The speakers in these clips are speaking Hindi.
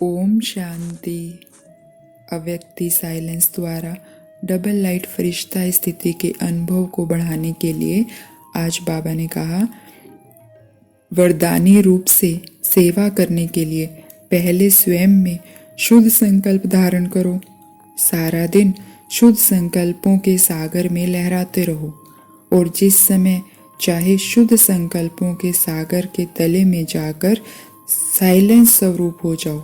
ओम शांति। अव्यक्ति साइलेंस द्वारा डबल लाइट फरिश्ता स्थिति के अनुभव को बढ़ाने के लिए आज बाबा ने कहा, वरदानी रूप से सेवा करने के लिए पहले स्वयं में शुद्ध संकल्प धारण करो। सारा दिन शुद्ध संकल्पों के सागर में लहराते रहो और जिस समय चाहे शुद्ध संकल्पों के सागर के तले में जाकर साइलेंस स्वरूप हो जाओ।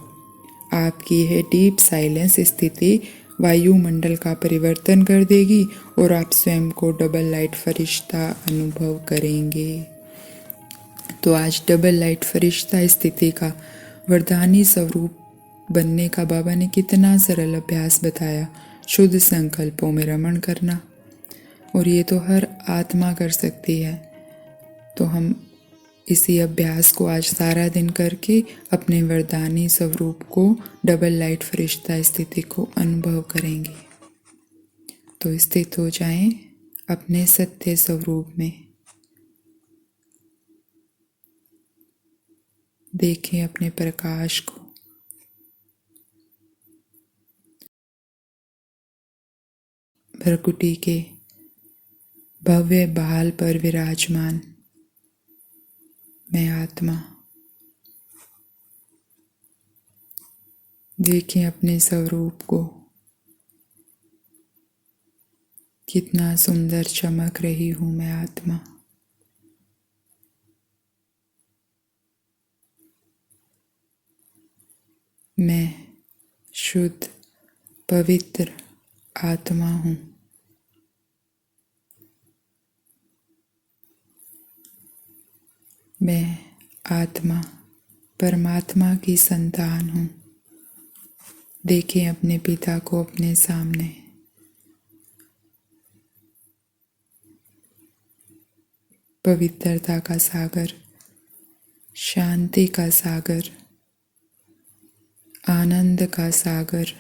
आपकी यह डीप साइलेंस स्थिति वायुमंडल का परिवर्तन कर देगी और आप स्वयं को डबल लाइट फरिश्ता अनुभव करेंगे। तो आज डबल लाइट फरिश्ता स्थिति का वरदानी स्वरूप बनने का बाबा ने कितना सरल अभ्यास बताया। शुद्ध संकल्पों में रमण करना, और ये तो हर आत्मा कर सकती है। तो हम इसी अभ्यास को आज सारा दिन करके अपने वरदानी स्वरूप को डबल लाइट फरिश्ता स्थिति को अनुभव करेंगे। तो स्थित हो जाएं अपने सत्य स्वरूप में। देखें अपने प्रकाश को। भ्रकुटी के भव्य बहाल पर विराजमान मैं आत्मा। देखें अपने स्वरूप को, कितना सुंदर चमक रही हूँ मैं आत्मा। मैं शुद्ध पवित्र आत्मा हूँ। मैं आत्मा परमात्मा की संतान हूँ। देखें अपने पिता को अपने सामने। पवित्रता का सागर, शांति का सागर, आनंद का सागर,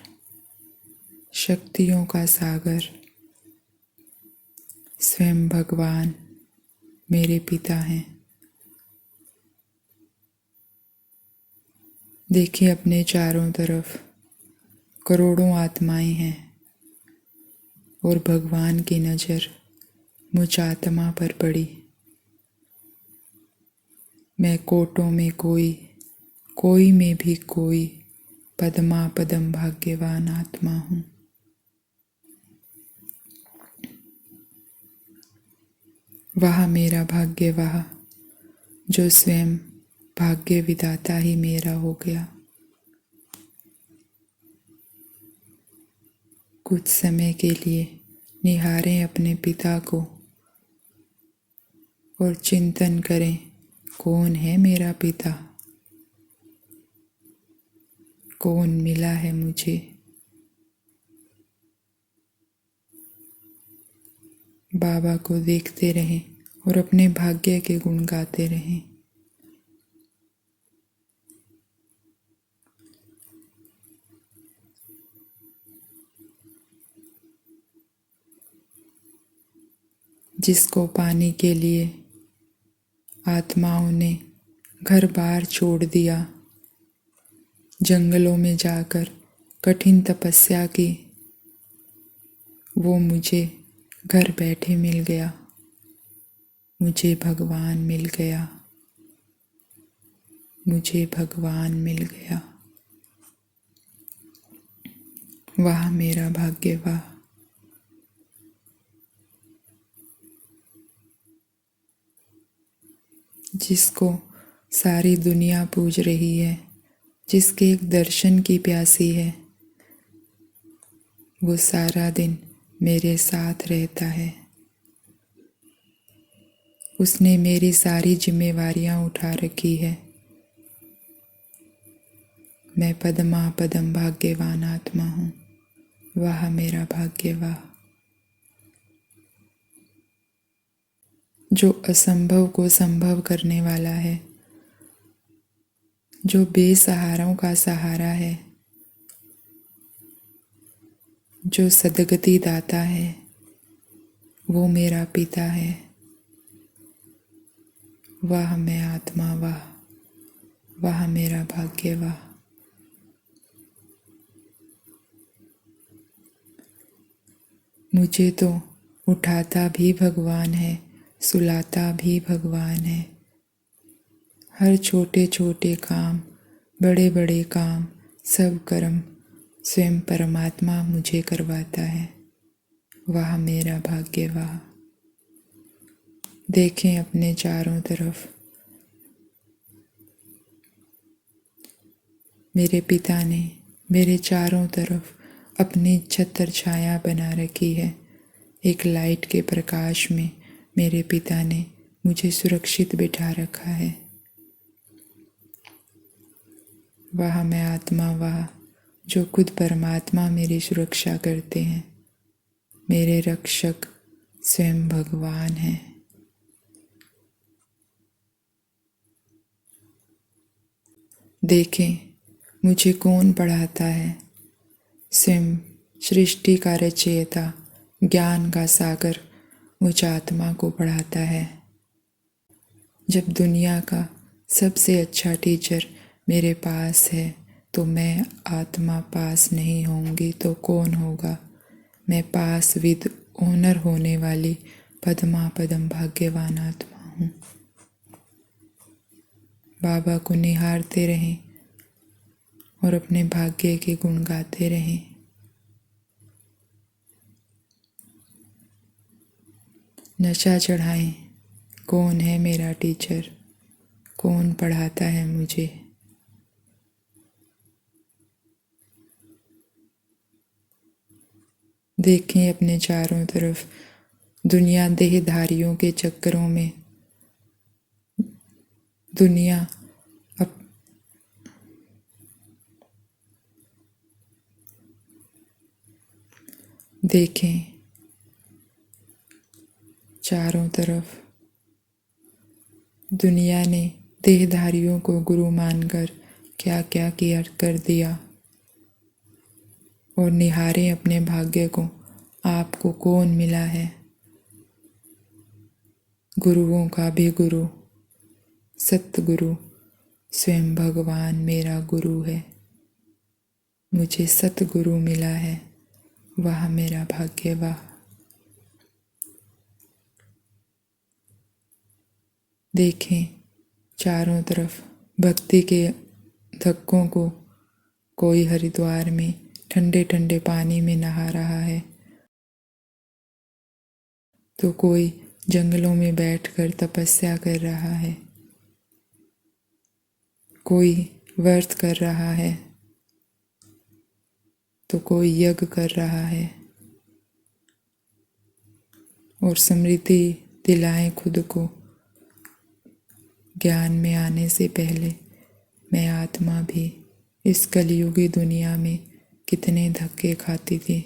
शक्तियों का सागर, स्वयं भगवान मेरे पिता हैं। देखिए अपने चारों तरफ करोड़ों आत्माएं हैं और भगवान की नज़र मुझ आत्मा पर पड़ी। मैं कोटों में कोई, कोई में भी कोई पदमा पदम भाग्यवान आत्मा हूँ। वह मेरा भाग्य, वह जो स्वयं भाग्य विधाता ही मेरा हो गया। कुछ समय के लिए निहारें अपने पिता को और चिंतन करें, कौन है मेरा पिता, कौन मिला है मुझे। बाबा को देखते रहें और अपने भाग्य के गुण गाते रहें। जिसको पाने के लिए आत्माओं ने घर बार छोड़ दिया, जंगलों में जाकर कठिन तपस्या की, वो मुझे घर बैठे मिल गया। मुझे भगवान मिल गया, मुझे भगवान मिल गया। वाह मेरा भाग्य, वाह। जिसको सारी दुनिया पूज रही है, जिसके एक दर्शन की प्यासी है, वो सारा दिन मेरे साथ रहता है। उसने मेरी सारी जिम्मेवारियां उठा रखी है। मैं पदमा पदम भाग्यवान आत्मा हूँ। वाह मेरा भाग्य, वाह। जो असंभव को संभव करने वाला है, जो बेसहारों का सहारा है, जो सद्गति दाता है, वो मेरा पिता है। वाह मैं आत्मा, वाह। वाह मेरा भाग्य, वाह। मुझे तो उठाता भी भगवान है, सुलाता भी भगवान है। हर छोटे छोटे काम, बड़े बड़े काम, सब कर्म स्वयं परमात्मा मुझे करवाता है। वाह मेरा भाग्य वाह। देखें अपने चारों तरफ। मेरे पिता ने मेरे चारों तरफ अपनी छत्र छाया बना रखी है। एक लाइट के प्रकाश में मेरे पिता ने मुझे सुरक्षित बिठा रखा है। वाह मैं आत्मा वाह, जो खुद परमात्मा मेरी सुरक्षा करते हैं। मेरे रक्षक स्वयं भगवान हैं। देखें मुझे कौन पढ़ाता है। स्वयं सृष्टि का रचयिता, ज्ञान का सागर मुझ आत्मा को पढ़ाता है। जब दुनिया का सबसे अच्छा टीचर मेरे पास है तो मैं आत्मा पास नहीं होंगी तो कौन होगा। मैं पास विद ओनर होने वाली पद्मा पदम भाग्यवान आत्मा हूँ। बाबा को निहारते रहें और अपने भाग्य के गुण गाते रहें। नशा चढ़ाएं, कौन है मेरा टीचर, कौन पढ़ाता है मुझे। देखें अपने चारों तरफ। दुनिया देहधारियों के चक्करों में, दुनिया देखें चारों तरफ। दुनिया ने देहधारियों को गुरु मानकर क्या क्या किया कर दिया। और निहारें अपने भाग्य को, आपको कौन मिला है। गुरुओं का भी गुरु, सतगुरु स्वयं भगवान मेरा गुरु है। मुझे सतगुरु मिला है। वाह मेरा भाग्य वाह। देखें चारों तरफ भक्ति के धक्कों को। कोई हरिद्वार में ठंडे ठंडे पानी में नहा रहा है तो कोई जंगलों में बैठकर तपस्या कर रहा है। कोई व्रत कर रहा है तो कोई यज्ञ कर रहा है। और स्मृति दिलाएं खुद को, ज्ञान में आने से पहले मैं आत्मा भी इस कलियुगी दुनिया में कितने धक्के खाती थी।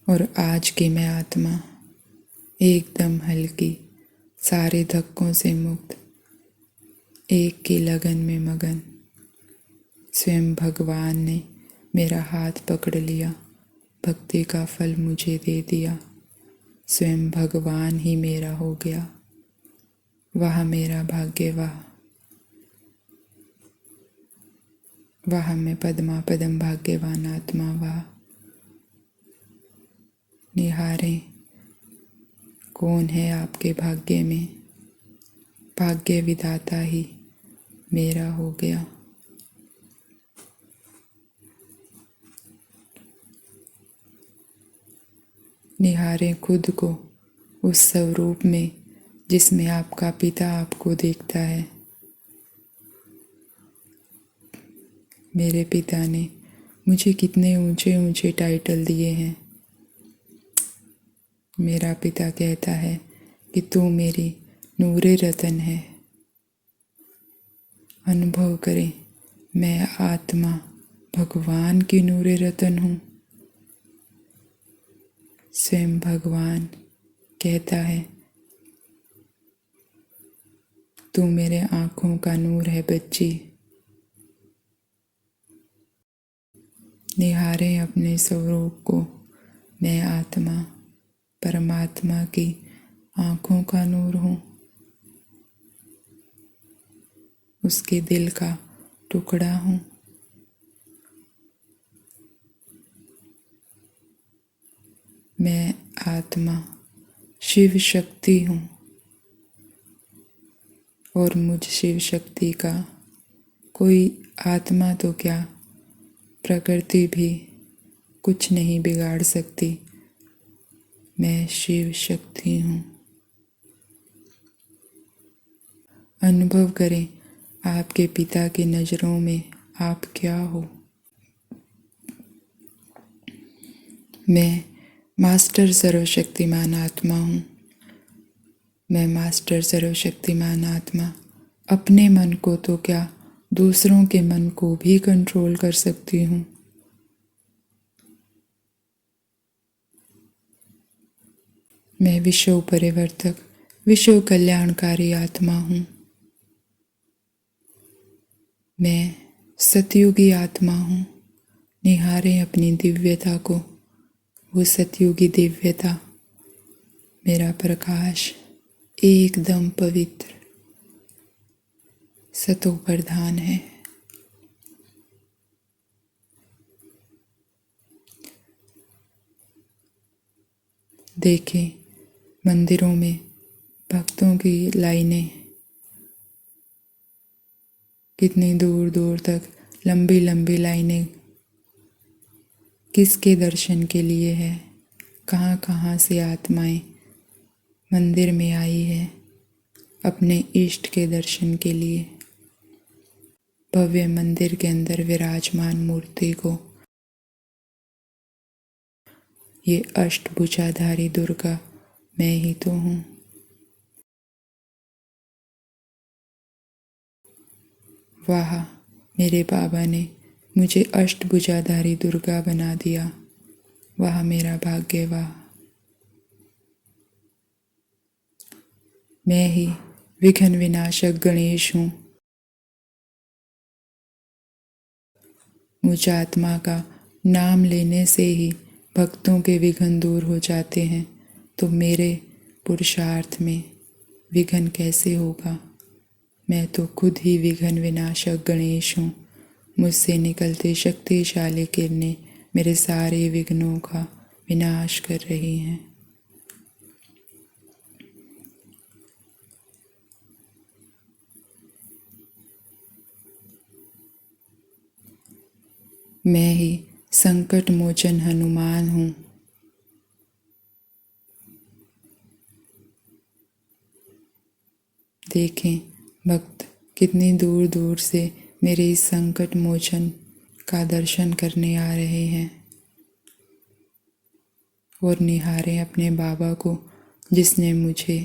और आज की मैं आत्मा एकदम हल्की, सारे धक्कों से मुक्त, एक की लगन में मगन। स्वयं भगवान ने मेरा हाथ पकड़ लिया, भक्ति का फल मुझे दे दिया। स्वयं भगवान ही मेरा हो गया। वाह मेरा भाग्य वाह। वाह मैं पद्मा पदम भाग्यवान आत्मा वाह। निहारें कौन है आपके भाग्य में। भाग्य विधाता ही मेरा हो गया। निहारें खुद को उस स्वरूप में जिसमें आपका पिता आपको देखता है। मेरे पिता ने मुझे कितने ऊंचे ऊंचे टाइटल दिए हैं। मेरा पिता कहता है कि तू मेरी नूरे रतन है। अनुभव करें, मैं आत्मा भगवान की नूरे रतन हूँ। स्वयं भगवान कहता है तू मेरे आँखों का नूर है बच्ची। निहारें अपने स्वरूप को, मैं आत्मा परमात्मा की आँखों का नूर हूँ। उसके दिल का टुकड़ा हूँ। मैं आत्मा शिव शक्ति हूँ और मुझ शिव शक्ति का कोई आत्मा तो क्या, प्रकृति भी कुछ नहीं बिगाड़ सकती। मैं शिव शक्ति हूँ। अनुभव करें आपके पिता की नज़रों में आप क्या हो। मैं मास्टर सर्वशक्तिमान आत्मा हूँ। मैं मास्टर सर्वशक्तिमान आत्मा अपने मन को तो क्या, दूसरों के मन को भी कंट्रोल कर सकती हूँ। मैं विश्व परिवर्तक, विश्व कल्याणकारी आत्मा हूँ। मैं सतयुगी आत्मा हूँ। निहारें अपनी दिव्यता को, वो सतयुगी दिव्यता, मेरा प्रकाश एकदम पवित्र सतो प्रधान है। देखें मंदिरों में भक्तों की लाइनें कितनी दूर दूर तक, लंबी लंबी लाइनें किसके दर्शन के लिए है। कहाँ कहाँ से आत्माएं मंदिर में आई है अपने इष्ट के दर्शन के लिए। भव्य मंदिर के अंदर विराजमान मूर्ति को ये अष्टभुजाधारी दुर्गा मैं ही तो हूँ। वाह, मेरे बाबा ने मुझे अष्टभुजाधारी दुर्गा बना दिया। वाह मेरा भाग्य, वाह। मैं ही विघ्न विनाशक गणेश हूँ। मुझ आत्मा का नाम लेने से ही भक्तों के विघ्न दूर हो जाते हैं, तो मेरे पुरुषार्थ में विघ्न कैसे होगा। मैं तो खुद ही विघ्न विनाशक गणेश हूँ। मुझसे निकलते शक्तिशाली किरणें मेरे सारे विघ्नों का विनाश कर रही हैं। मैं ही संकट मोचन हनुमान हूँ। देखें भक्त कितनी दूर दूर से मेरे इस संकट मोचन का दर्शन करने आ रहे हैं और निहारें अपने बाबा को, जिसने मुझे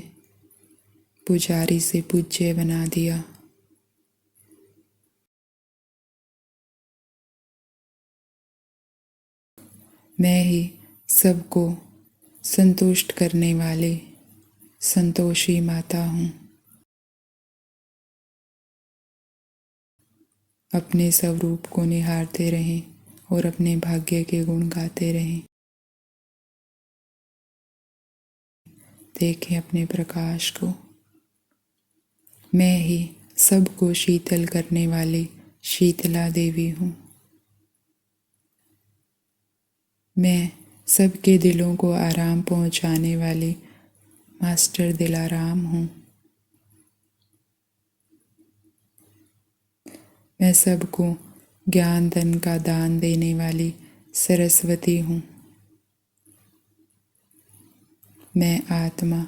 पुजारी से पूज्य बना दिया। मैं ही सबको संतुष्ट करने वाली संतोषी माता हूँ। अपने स्वरूप को निहारते रहें और अपने भाग्य के गुण गाते रहें। देखें अपने प्रकाश को। मैं ही सबको शीतल करने वाली शीतला देवी हूँ। मैं सबके दिलों को आराम पहुँचाने वाली मास्टर दिलाराम हूँ। मैं सबको ज्ञान धन का दान देने वाली सरस्वती हूँ। मैं आत्मा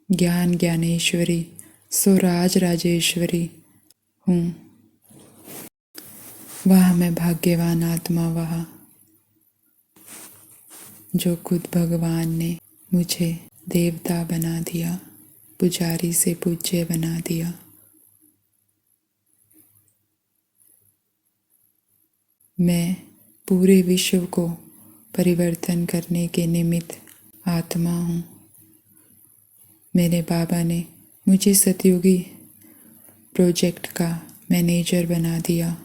ज्ञान ज्ञानेश्वरी स्वराज राजेश्वरी हूँ। वह मैं भाग्यवान आत्मा, वह जो खुद भगवान ने मुझे देवता बना दिया, पुजारी से पूज्य बना दिया। मैं पूरे विश्व को परिवर्तन करने के निमित्त आत्मा हूँ। मेरे बाबा ने मुझे सतयुगी प्रोजेक्ट का मैनेजर बना दिया।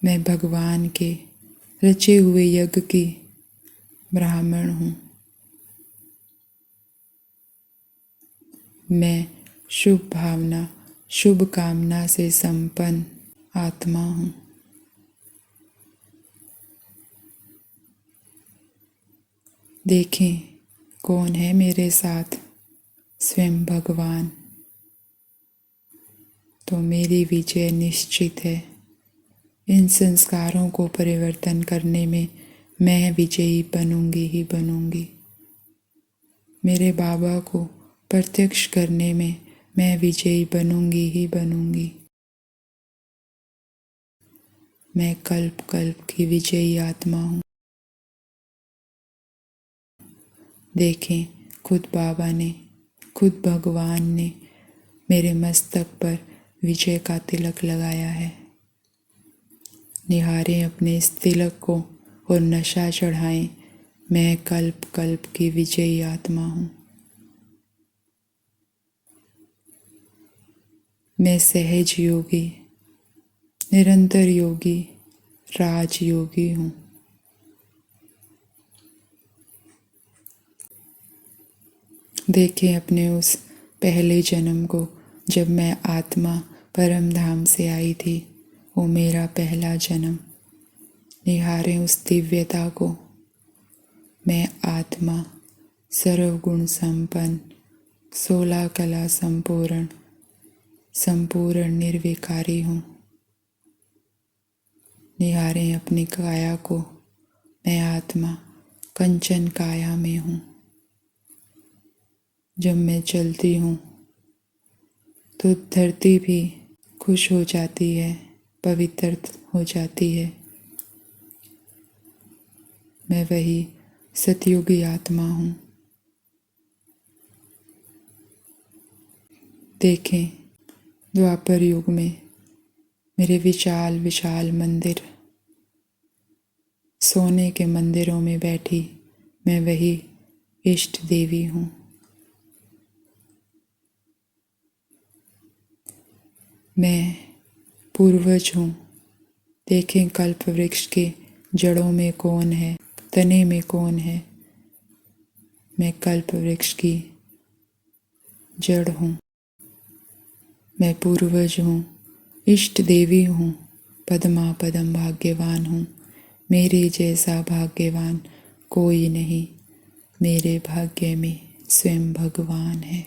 मैं भगवान के रचे हुए यज्ञ की ब्राह्मण हूँ। मैं शुभ भावना शुभ कामना से संपन्न आत्मा हूँ। देखें कौन है मेरे साथ, स्वयं भगवान। तो मेरी विजय निश्चित है। इन संस्कारों को परिवर्तन करने में मैं विजयी बनूंगी ही बनूंगी। मेरे बाबा को प्रत्यक्ष करने में मैं विजयी बनूंगी ही बनूंगी। मैं कल्प कल्प की विजयी आत्मा हूँ। देखें खुद बाबा ने, खुद भगवान ने मेरे मस्तक पर विजय का तिलक लगाया है। निहारें अपने इस तिलक को और नशा चढ़ाएं। मैं कल्प कल्प की विजयी आत्मा हूँ। मैं सहज योगी, निरंतर योगी, राजयोगी हूँ। देखें अपने उस पहले जन्म को, जब मैं आत्मा परम धाम से आई थी। वो मेरा पहला जन्म। निहारें उस दिव्यता को। मैं आत्मा सर्वगुण संपन्न, 16 कला संपूर्ण, संपूर्ण निर्विकारी हूँ। निहारें अपनी काया को। मैं आत्मा कंचन काया में हूँ। जब मैं चलती हूँ तो धरती भी खुश हो जाती है, पवित्र हो जाती है। मैं वही सतयुगी आत्मा हूँ। देखें द्वापर युग में मेरे विशाल विशाल मंदिर, सोने के मंदिरों में बैठी मैं वही इष्ट देवी हूँ। मैं पूर्वज हूँ। देखें कल्प वृक्ष के जड़ों में कौन है, तने में कौन है। मैं कल्प वृक्ष की जड़ हूँ। मैं पूर्वज हूँ, इष्ट देवी हूँ, पद्मा पदम भाग्यवान हूँ। मेरे जैसा भाग्यवान कोई नहीं। मेरे भाग्य में स्वयं भगवान है।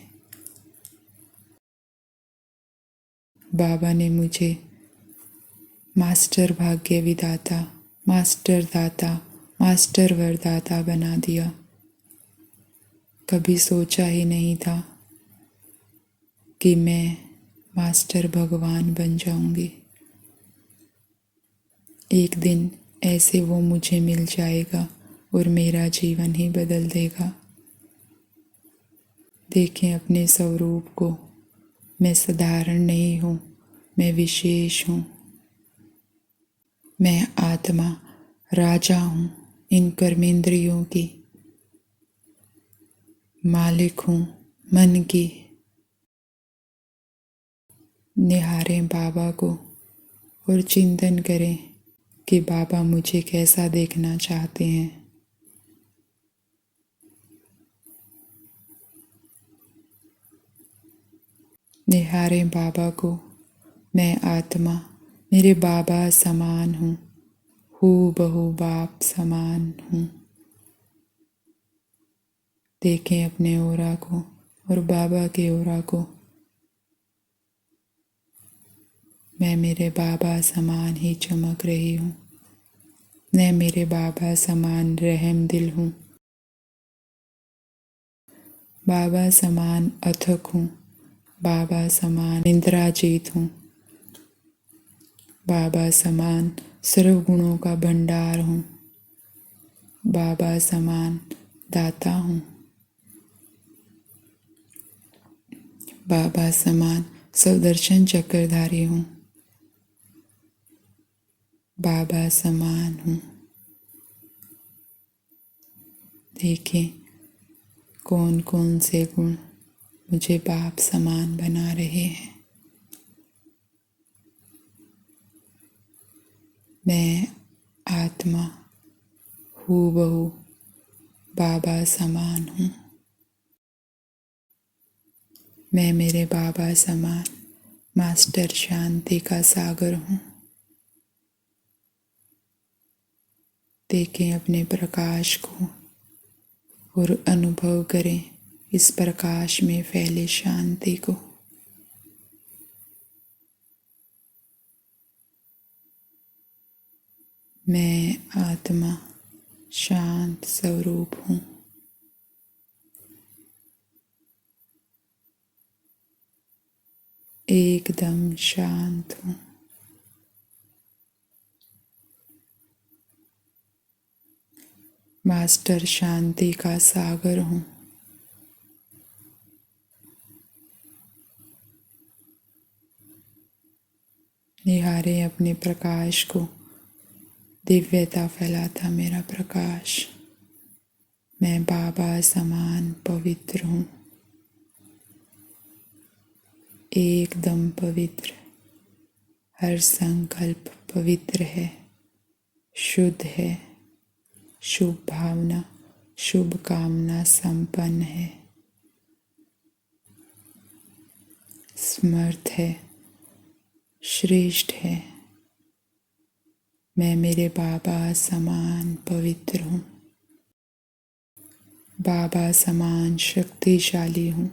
बाबा ने मुझे मास्टर भाग्य विदाता, मास्टर दाता, मास्टर वरदाता बना दिया। कभी सोचा ही नहीं था कि मैं मास्टर भगवान बन जाऊंगी। एक दिन ऐसे वो मुझे मिल जाएगा और मेरा जीवन ही बदल देगा। देखें अपने स्वरूप को। मैं साधारण नहीं हूँ, मैं विशेष हूँ। मैं आत्मा राजा हूँ इन कर्मेंद्रियों की। मालिक हूँ मन की। निहारें बाबा को और चिंतन करें कि बाबा मुझे कैसा देखना चाहते हैं। निहारें बाबा को। मैं आत्मा मेरे बाबा समान हूँ, हूबहू बाप समान हूँ। देखें अपने ओरा को और बाबा के ओरा को। मैं मेरे बाबा समान ही चमक रही हूँ। मैं मेरे बाबा समान रहम दिल हूँ। बाबा समान अथक हूँ। बाबा समान इंद्राजीत हूँ। बाबा समान सर्व गुणों का भंडार हूँ। बाबा समान दाता हूँ। बाबा समान सुदर्शन चक्रधारी हूँ। बाबा समान हूँ। देखें कौन कौन से गुण मुझे बाप समान बना रहे हैं। मैं आत्मा हूबहू बाबा समान हूँ। मैं मेरे बाबा समान मास्टर शांति का सागर हूँ। देखें अपने प्रकाश को और अनुभव करें इस प्रकाश में फैले शांति को। मैं आत्मा शांत स्वरूप हूँ। एकदम शांत हूँ। मास्टर शांति का सागर हूँ। निहारें अपने प्रकाश को। दिव्यता फैलाता मेरा प्रकाश। मैं बाबा समान पवित्र हूँ। एकदम पवित्र। हर संकल्प पवित्र है, शुद्ध है, शुभ भावना, शुभ कामना संपन्न है, समर्थ है, श्रेष्ठ है। मैं मेरे बाबा समान पवित्र हूँ। बाबा समान शक्तिशाली हूँ।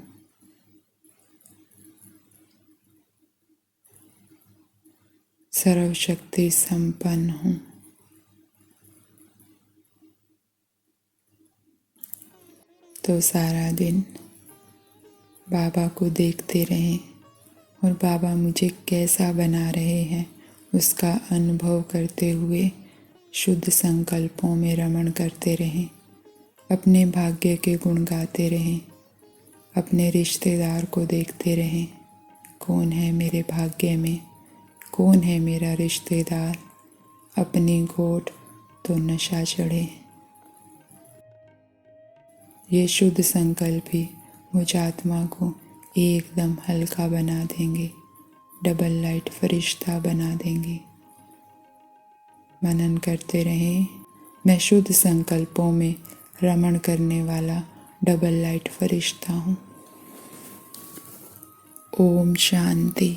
सर्वशक्ति संपन्न हूँ। तो सारा दिन बाबा को देखते रहें और बाबा मुझे कैसा बना रहे हैं उसका अनुभव करते हुए शुद्ध संकल्पों में रमण करते रहें। अपने भाग्य के गुण गाते रहें। अपने रिश्तेदार को देखते रहें। कौन है मेरे भाग्य में, कौन है मेरा रिश्तेदार। अपनी गोट तो नशा चढ़े। ये शुद्ध संकल्प ही मुझ आत्मा को एकदम हल्का बना देंगे, डबल लाइट फरिश्ता बना देंगे। मनन करते रहें। मैं शुद्ध संकल्पों में रमण करने वाला डबल लाइट फरिश्ता हूँ। ओम शांति।